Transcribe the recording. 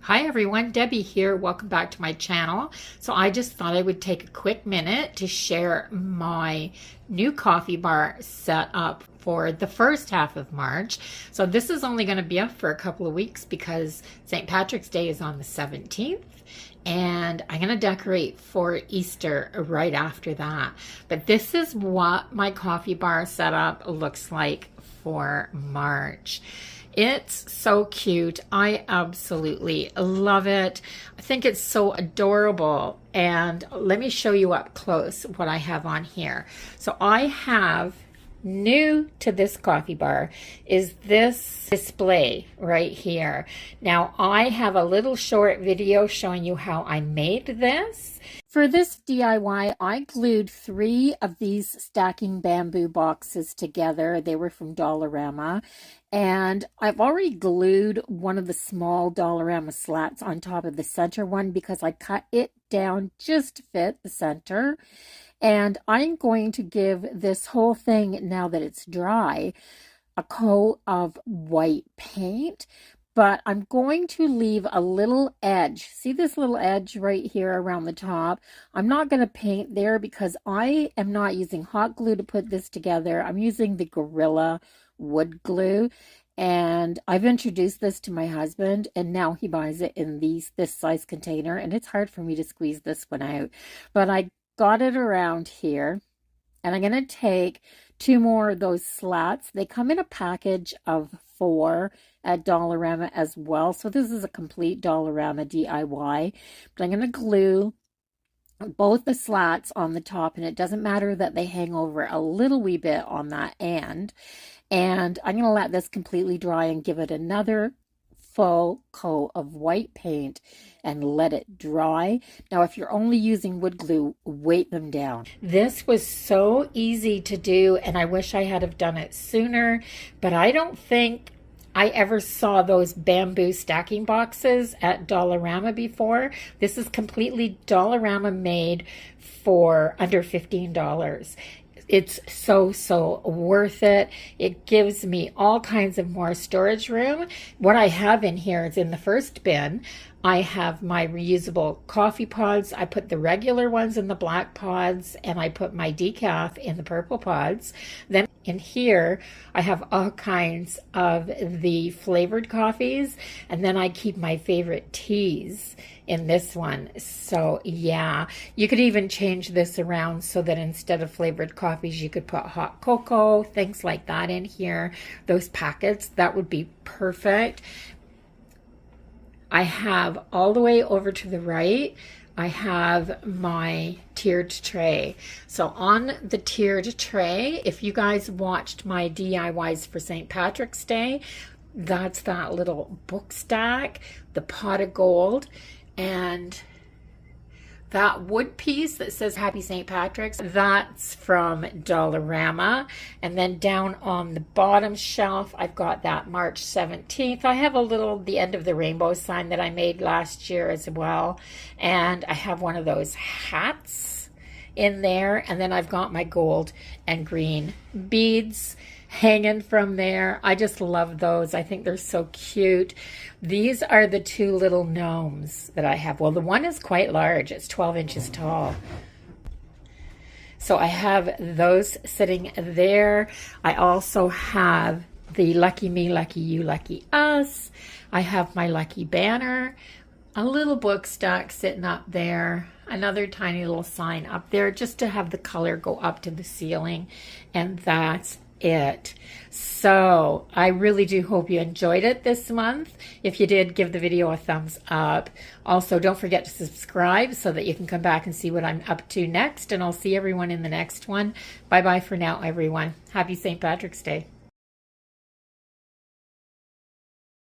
Hi everyone, Debbie here. Welcome back to my channel. So I just thought I would take a quick minute to share my new coffee bar set up for the first half of March. So this is only going to be up for a couple of weeks because St. Patrick's Day is on the 17th. And I'm going to decorate for Easter right after that. But this is what my coffee bar setup looks like for March. It's so cute. I absolutely love it. I think it's so adorable. And let me show you up close what I have on here. So I have, new to this coffee bar is this display right here. Now I have a little short video showing you how I made this. For this DIY, I glued 3 of these stacking bamboo boxes together. They were from Dollarama. And I've already glued one of the small Dollarama slats on top of the center one because I cut it down just to fit the center. And I'm going to give this whole thing, now that it's dry, a coat of white paint. But I'm going to leave a little edge. See this little edge right here around the top? I'm not going to paint there because I am not using hot glue to put this together. I'm using the Gorilla wood glue. And I've introduced this to my husband, and now he buys it in this size container. And it's hard for me to squeeze this one out. But I got it around here. And I'm going to take 2 more of those slats. They come in a package of 4 at Dollarama as well. So this is a complete Dollarama DIY. But I'm going to glue both the slats on the top, and it doesn't matter that they hang over a little wee bit on that end. And I'm going to let this completely dry and give it another full coat of white paint and let it dry. Now, if you're only using wood glue, weight them down. This was so easy to do, and I wish I had have done it sooner, but I don't think I ever saw those bamboo stacking boxes at Dollarama before. This is completely Dollarama made for under $15. It's so worth it. It gives me all kinds of more storage room. What I have in here is in the first bin, I have my reusable coffee pods. I put the regular ones in the black pods, and I put my decaf in the purple pods. Then in here, I have all kinds of the flavored coffees, and then I keep my favorite teas in this one. So yeah, you could even change this around so that instead of flavored coffees, you could put hot cocoa, things like that in here. Those packets, that would be perfect. I have all the way over to the right, I have my tiered tray. So on the tiered tray, if you guys watched my DIYs for St. Patrick's Day, that's that little book stack, the pot of gold, and that wood piece that says Happy St. Patrick's, that's from Dollarama. And then down on the bottom shelf, I've got that March 17th. I have a little, the end of the rainbow sign that I made last year as well. And I have one of those hats in there. And then I've got my gold and green beads hanging from there. I just love those. I think they're so cute. These are the 2 little gnomes that I have. Well, the one is quite large. It's 12 inches tall. So I have those sitting there. I also have the Lucky Me, Lucky You, Lucky Us. I have my lucky banner, a little book stack sitting up there, another tiny little sign up there just to have the color go up to the ceiling, and that's it. So I really do hope you enjoyed it this month. If you did, give the video a thumbs up. Also, don't forget to subscribe so that you can come back and see what I'm up to next, and I'll see everyone in the next one. Bye bye for now, everyone. Happy St. Patrick's Day.